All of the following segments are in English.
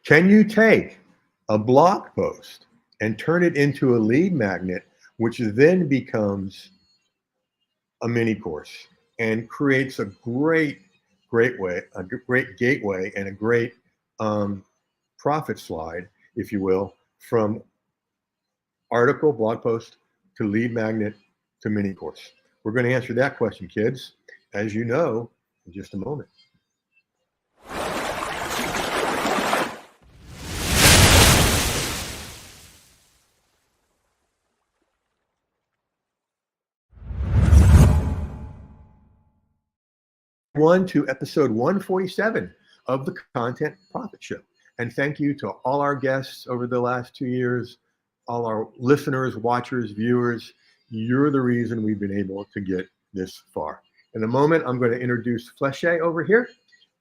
Can you take a blog post and turn it into a lead magnet, which then becomes a mini course and creates a great gateway and a great profit slide, if you will, from article, blog post to lead magnet to mini course? We're going to answer that question, kids, as you know, in just a moment. To episode 147 of the Content Profit Show. And thank you to all our guests over the last 2 years, all our listeners, watchers, viewers. You're the reason we've been able to get this far. In a moment, I'm going to introduce Flesche over here.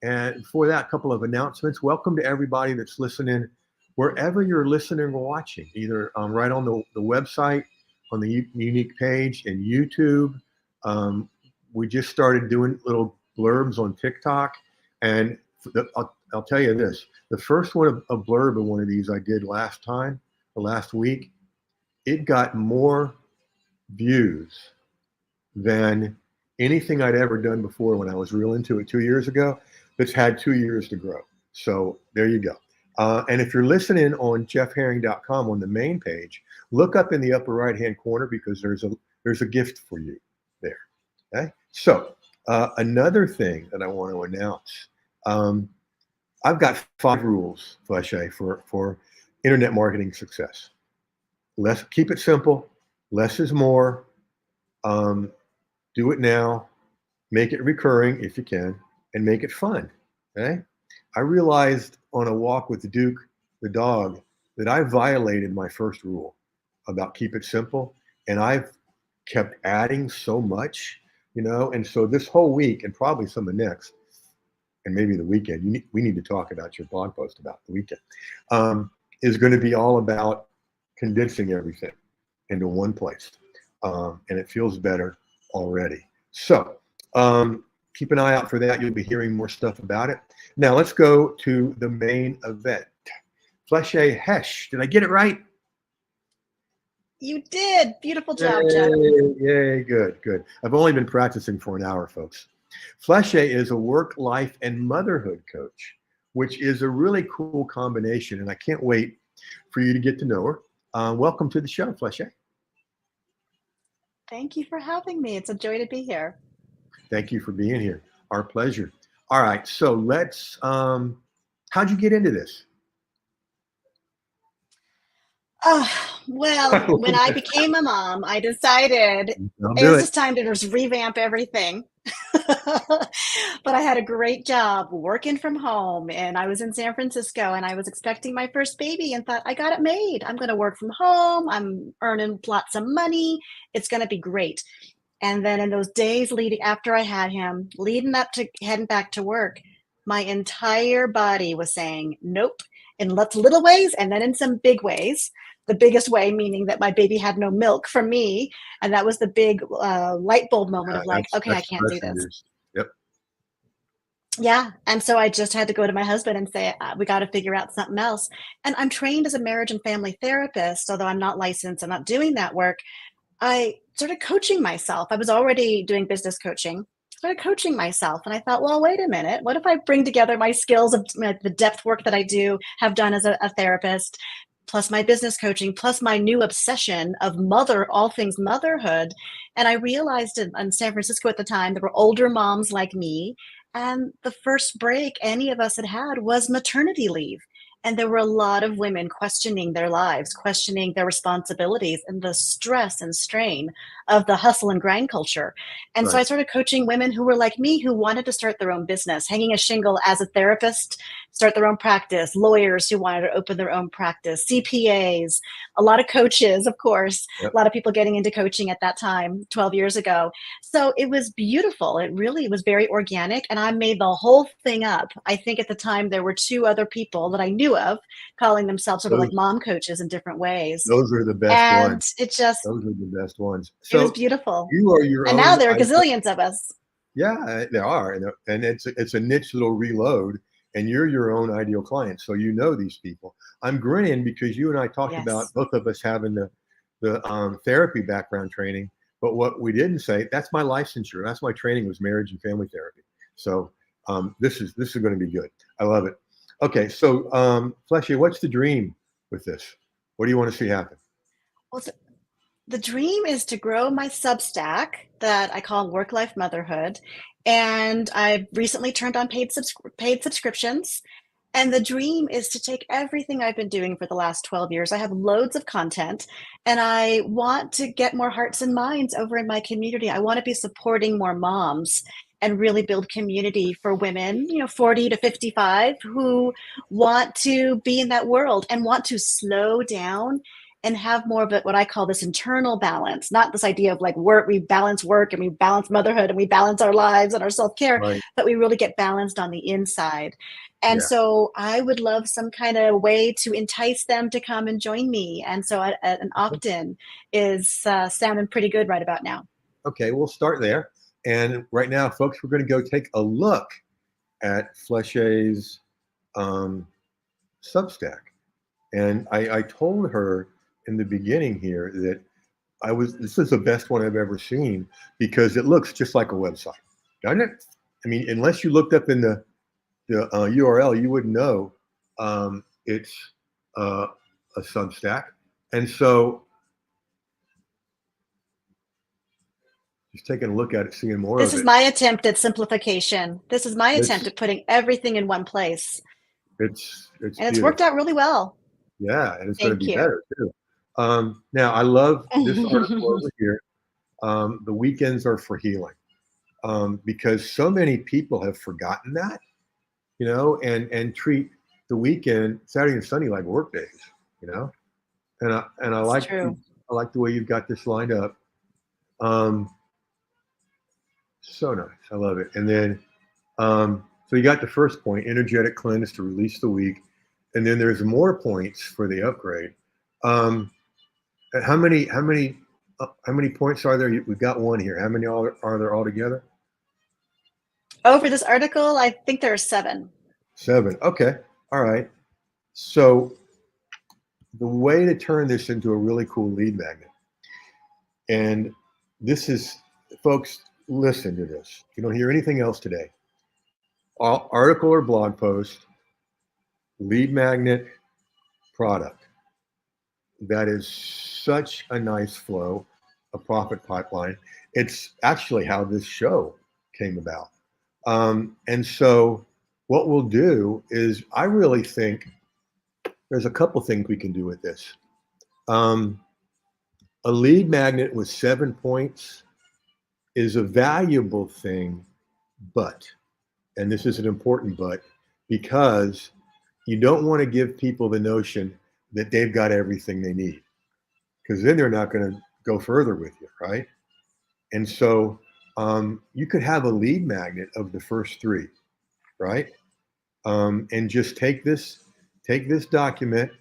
And before that, a couple of announcements. Welcome to everybody that's listening, wherever you're listening or watching, either right on the website, on the unique page, in YouTube. We just started doing little blurbs on TikTok, and I'll tell you this: the first one, a blurb of one of these I did last week, it got more views than anything I'd ever done before when I was real into it 2 years ago. That's had 2 years to grow. So there you go. And if you're listening on jeffherring.com on the main page, look up in the upper right hand corner, because there's a gift for you there. Okay, so. Another thing that I want to announce, I've got 5 rules, Flesche, for internet marketing success. Keep it simple. Less is more. Do it now. Make it recurring if you can, and make it fun. Okay? I realized on a walk with Duke, the dog, that I violated my first rule about keep it simple, and I've kept adding so much. And so this whole week, and probably some of next, and maybe the weekend, we need to talk about your blog post about the weekend, is going to be all about condensing everything into one place. And it feels better already. So keep an eye out for that. You'll be hearing more stuff about it. Now let's go to the main event. Flesche Hesh, did I get it right? You did. Beautiful job, Jeff. Yay, good. I've only been practicing for an hour, folks. Flesche is a work, life, and motherhood coach, which is a really cool combination, and I can't wait for you to get to know her. Welcome to the show, Flesche. Thank you for having me. It's a joy to be here. Thank you for being here. Our pleasure. All right, so let's, how'd you get into this? Well, when I became a mom, I decided it was just time to just revamp everything. But I had a great job working from home, and I was in San Francisco, and I was expecting my first baby and thought, I got it made. I'm going to work from home. I'm earning lots of money. It's going to be great. And then in those days after I had him, leading up to heading back to work, my entire body was saying, nope, in lots of little ways and then in some big ways. The biggest way, meaning that my baby had no milk from me. And that was the big light bulb moment of like, okay, I can't do this. Yep. Yeah. And so I just had to go to my husband and say, we got to figure out something else. And I'm trained as a marriage and family therapist, although I'm not licensed, I'm not doing that work. I started coaching myself. I was already doing business coaching. Started coaching myself. And I thought, well, wait a minute. What if I bring together my skills of the depth work that I have done as a therapist, plus my business coaching, plus my new obsession of all things motherhood. And I realized in San Francisco at the time, there were older moms like me. And the first break any of us had was maternity leave. And there were a lot of women questioning their lives, questioning their responsibilities, and the stress and strain of the hustle and grind culture. And so I started coaching women who were like me, who wanted to start their own business, hanging a shingle as a therapist, start their own practice, lawyers who wanted to open their own practice, CPAs, a lot of coaches, of course, a lot of people getting into coaching at that time, 12 years ago. So it was beautiful. It really was very organic. And I made the whole thing up. I think at the time there were 2 other people that I knew of calling themselves sort of like mom coaches in different ways. Those are the best ones. Those are the best ones. So it was beautiful. You are your and own. Now there are gazillions of us. Yeah, there are. And it's a niche little reload. and you're your own ideal client. So you know these people. I'm grinning because you and I talked about Yes. both of us having the therapy background training, but what we didn't say, that's my licensure. That's my training, was marriage and family therapy. So this is going to be good. I love it. Okay, so Flesche, what's the dream with this? What do you want to see happen? Well, the dream is to grow my Substack that I call Work+Life+Motherhood, and I've recently turned on paid subscriptions. And the dream is to take everything I've been doing for the last 12 years. I have loads of content, and I want to get more hearts and minds over in my community. I want to be supporting more moms and really build community for women, 40 to 55, who want to be in that world and want to slow down and have more of it, what I call this internal balance, not this idea of like work, we balance work and we balance motherhood and we balance our lives and our self-care, Right. but we really get balanced on the inside. And Yeah. so I would love some kind of way to entice them to come and join me. And so an opt-in is sounding pretty good right about now. Okay, we'll start there. And right now, folks, we're going to go take a look at Flesche's um, Substack. And I told her in the beginning here that this is the best one I've ever seen because it looks just like a website, doesn't it? I mean, unless you looked up in the URL, you wouldn't know it's uh, a Substack. And so just taking a look at it, seeing more This of is it. my attempt at simplification. This is my attempt It's at putting everything in one place. it's And it's worked beautiful. out really well. Yeah, and it's going to Thank be you. better too. Now, I love this article over here. The weekends are for healing, because so many people have forgotten that, and treat the weekend, Saturday and Sunday, like work days, you know. And I It's like true. I like the way you've got this lined up. Um, so nice, I love it. And then, so you got the first point, energetic cleanse to release the week, and then there's more points for the upgrade. Um, how many points are there? We've got one here. How many are there altogether? Over this article, I think there are 7. 7. Okay. All right. So the way to turn this into a really cool lead magnet, and this is, folks, listen to this. If you don't hear anything else today, article or blog post, lead magnet, product. That is such a nice flow, a profit pipeline. It's actually how this show came about. And so what we'll do is, I really think there's a couple things we can do with this. A lead magnet with 7 points is a valuable thing, but, and this is an important but, because you don't want to give people the notion that they've got everything they need, because then they're not going to go further with you, right? And so you could have a lead magnet of the first 3, right? And just take this document,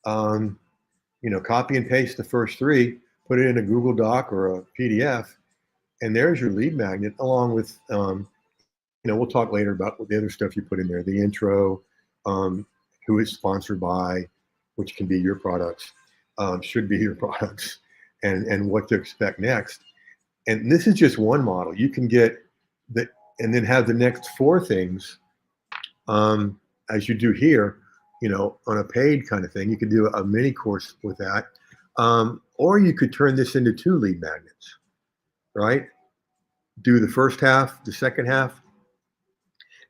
copy and paste the first 3, put it in a Google Doc or a PDF, and there's your lead magnet, along with, we'll talk later about the other stuff you put in there, the intro, who it's sponsored by, which can be your products, should be your products, and what to expect next. And this is just one model. You can get the, and then have the next 4 things, as you do here, on a paid kind of thing. You could do a mini course with that, or you could turn this into 2 lead magnets, right? Do the first half, the second half,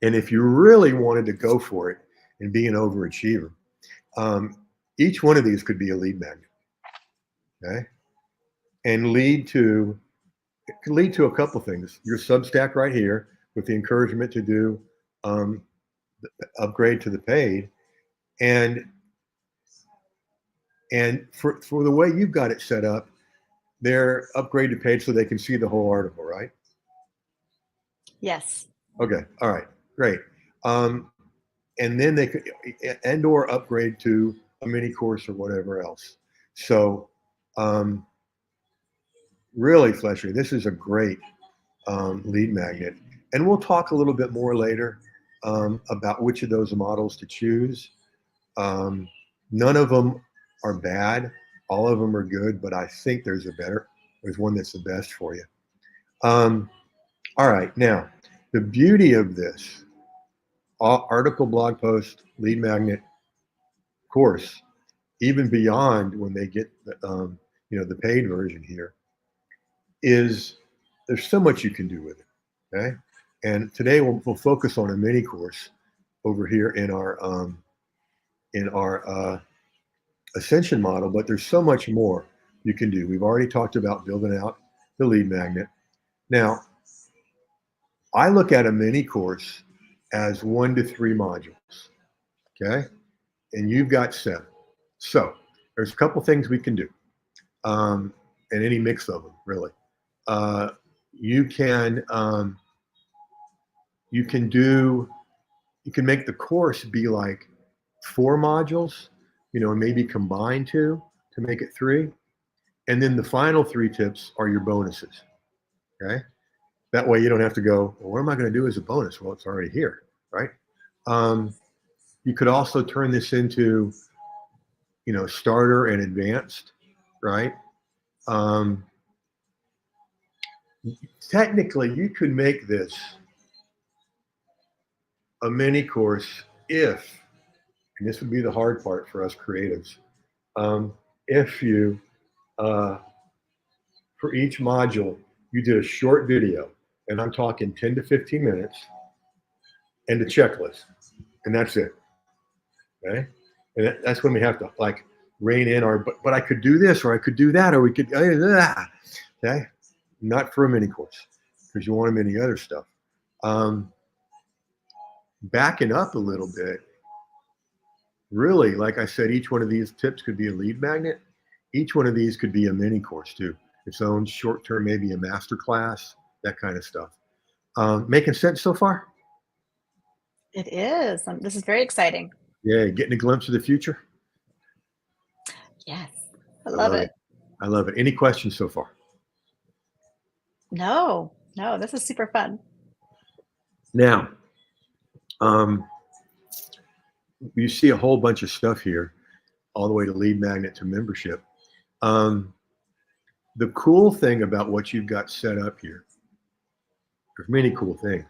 and if you really wanted to go for it and be an overachiever, each one of these could be a lead magnet, okay, and it could lead to a couple things. Your Substack right here, with the encouragement to do the upgrade to the paid, and for the way you've got it set up, they're upgrade to paid so they can see the whole article, right? Yes. Okay, all right, great. And then they could, or upgrade to a mini course or whatever else. So really, Flesche, this is a great lead magnet. And we'll talk a little bit more later about which of those models to choose. None of them are bad. All of them are good, but I think there's one that's the best for you. All right, now, the beauty of this article, blog post, lead magnet course, even beyond when they get the paid version here, is there's so much you can do with it. Okay, and today we'll focus on a mini course over here in our ascension model, but there's so much more you can do. We've already talked about building out the lead magnet. Now, I look at a mini course as 1 to 3 modules. Okay, and you've got 7. So there's a couple things we can do, and any mix of them, really. You can make the course be like 4 modules, and maybe combine 2 to make it 3. And then the final 3 tips are your bonuses. Okay. That way you don't have to go, well, what am I going to do as a bonus? Well, it's already here, right? You could also turn this into, starter and advanced, right? Technically, you could make this a mini course if, and this would be the hard part for us creatives, if you, for each module, you did a short video, and I'm talking 10 to 15 minutes, and a checklist, and that's it. Okay, and that's when we have to like rein in our. But I could do this, or I could do that, or we could. Okay, not for a mini course because you want them in the other stuff. Backing up a little bit. Really, like I said, each one of these tips could be a lead magnet. Each one of these could be a mini course too. Its own short term, maybe a master class, that kind of stuff. Making sense so far? It is. This is very exciting. Yeah, getting a glimpse of the future. Yes, I I love love it. it. I love it. Any questions so far? No, this is super fun. Now, you see a whole bunch of stuff here, all the way to lead magnet to membership. The cool thing about what you've got set up here, there's many cool things,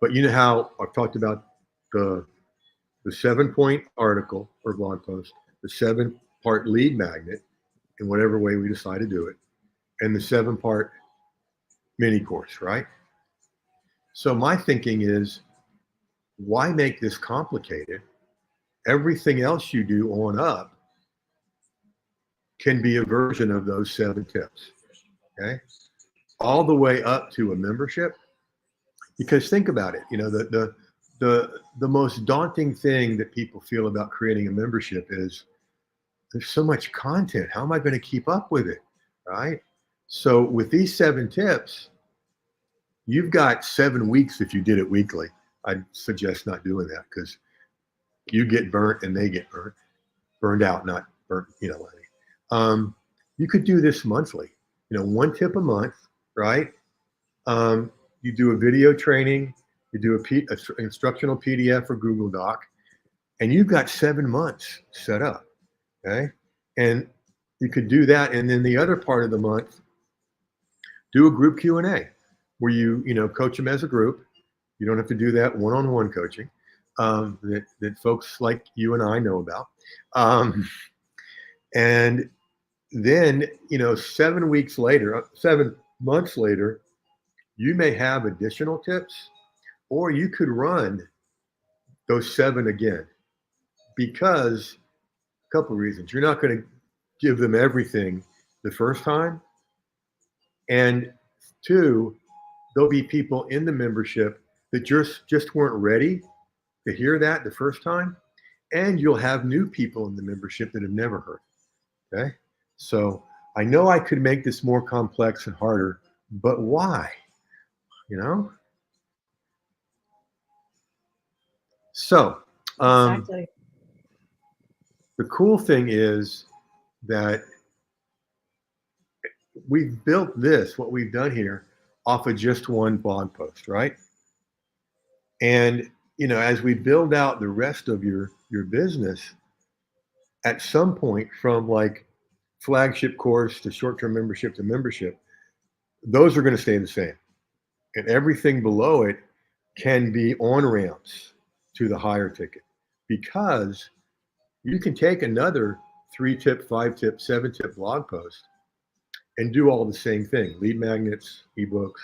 but you know how I've talked about the 7-point article or blog post, the 7-part lead magnet in whatever way we decide to do it, and the 7-part mini course, right? So my thinking is, why make this complicated? Everything else you do on up can be a version of those 7 tips, okay? All the way up to a membership. Because think about it, the most daunting thing that people feel about creating a membership is there's so much content. How am I going to keep up with it, right? So with these 7 tips, you've got 7 weeks if you did it weekly. I'd suggest not doing that because you get burnt and they get burned out, not burnt, you could do this monthly, 1 tip a month, right? You do a video training, you do an instructional PDF or Google Doc, and you've got 7 months set up, okay? And you could do that, and then the other part of the month, do a group Q&A where you coach them as a group. You don't have to do that one-on-one coaching that folks like you and I know about. And then, 7 weeks later, 7 months later, you may have additional tips, or you could run those 7 again, because a couple of reasons. You're not going to give them everything the first time. And 2, there'll be people in the membership that just weren't ready to hear that the first time. And you'll have new people in the membership that have never heard. Okay. So I know I could make this more complex and harder, but why? So Exactly. the cool thing is that we've built what we've done here, off of just one blog post, right? And as we build out the rest of your business, at some point from like flagship course to short-term membership to membership, those are going to stay the same. And everything below it can be on ramps to the higher ticket, because you can take another 3-tip, 5-tip, 7-tip blog post and do all the same thing: lead magnets, ebooks,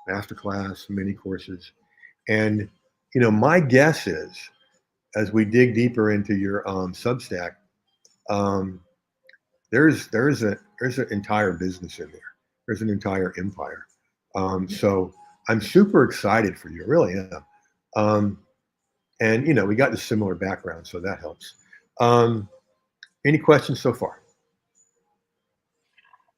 masterclass, mini courses. And my guess is, as we dig deeper into your Substack, there's an entire business in there. There's an entire empire. So I'm super excited for you. I really am. And we got the similar background, so that helps. Any questions so far?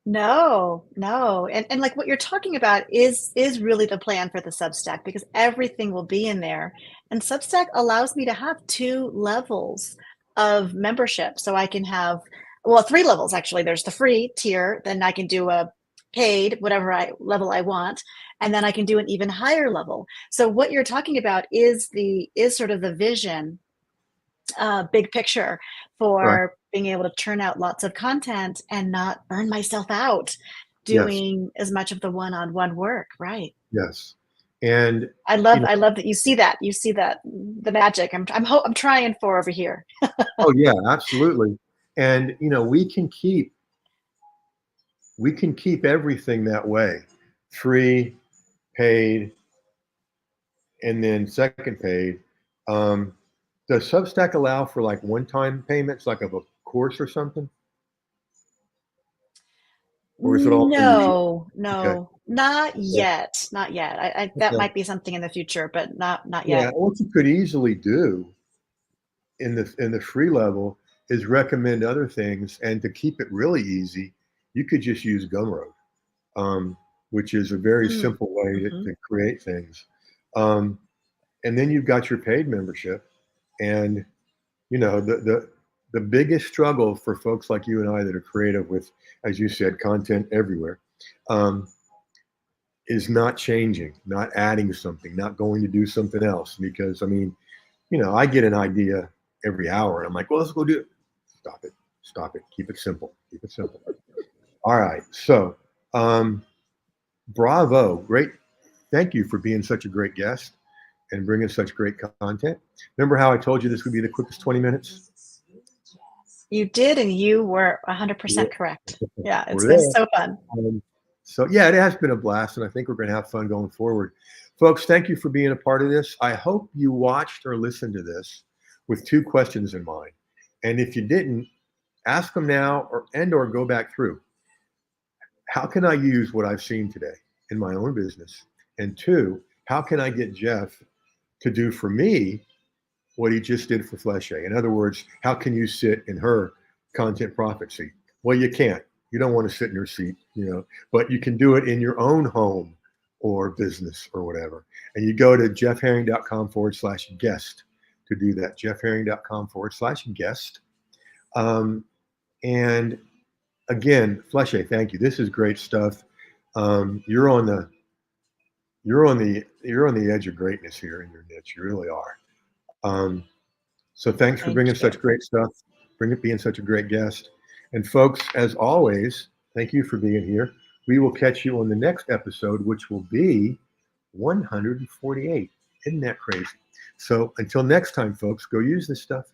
No, no. And like what you're talking about is really the plan for the Substack, because everything will be in there. And Substack allows me to have 2 levels of membership. So I can have, well, 3 levels actually. There's the free tier, then I can do a paid, whatever level I want, and then I can do an even higher level. So what you're talking about is sort of the vision, big picture, Right. for being able to turn out lots of content and not burn myself out Yes. doing as much of the one-on-one work. Right. Yes. And I love that you see that. You see that the magic I'm trying for over here. oh yeah, absolutely. And we can keep everything that way: free, paid, and then second paid. Does Substack allow for like one-time payments, like of a course or something, or is it all for you? No, Okay. no, not Okay. yet. Not yet. That Okay. might be something in the future, but not Yeah. yet. What you could easily do in the free level is recommend other things, and to keep it really easy, you could just use Gumroad, um, which is a very Mm, simple way mhm. to create things. Um, and then you've got your paid membership, and the biggest struggle for folks like you and I that are creative with, as you said, content everywhere, um, is not changing, not adding something, not going to do something else. Because I mean, I get an idea every hour, and I'm like, well, let's go do it. Stop it. Stop it. Keep it simple. Keep it simple. All right. So, bravo. Great. Thank you for being such a great guest and bringing such great content. Remember how I told you this would be the quickest 20 minutes? You did, and you were Yeah. 100% correct. Yeah, it's We're been there. so fun. So, yeah, it has been a blast, and I think we're going to have fun going forward. Folks, thank you for being a part of this. I hope you watched or listened to this with 2 questions in mind. And if you didn't, ask them now, or go back through. How can I use what I've seen today in my own business? And 2, how can I get Jeff to do for me what he just did for Flesche? In other words, how can you sit in her content profit seat? Well, you can't. You don't want to sit in her seat, but you can do it in your own home or business or whatever. And you go to jeffherring.com/guest to do that. jeffherring.com/guest. And again, Flesche, thank you. This is great stuff. You're on the edge of greatness here in your niche. You really are. So thanks for Thank bringing you. such great stuff, being such a great guest. And folks, as always, thank you for being here. We will catch you on the next episode, which will be 148. Isn't that crazy? So until next time, folks, go use this stuff.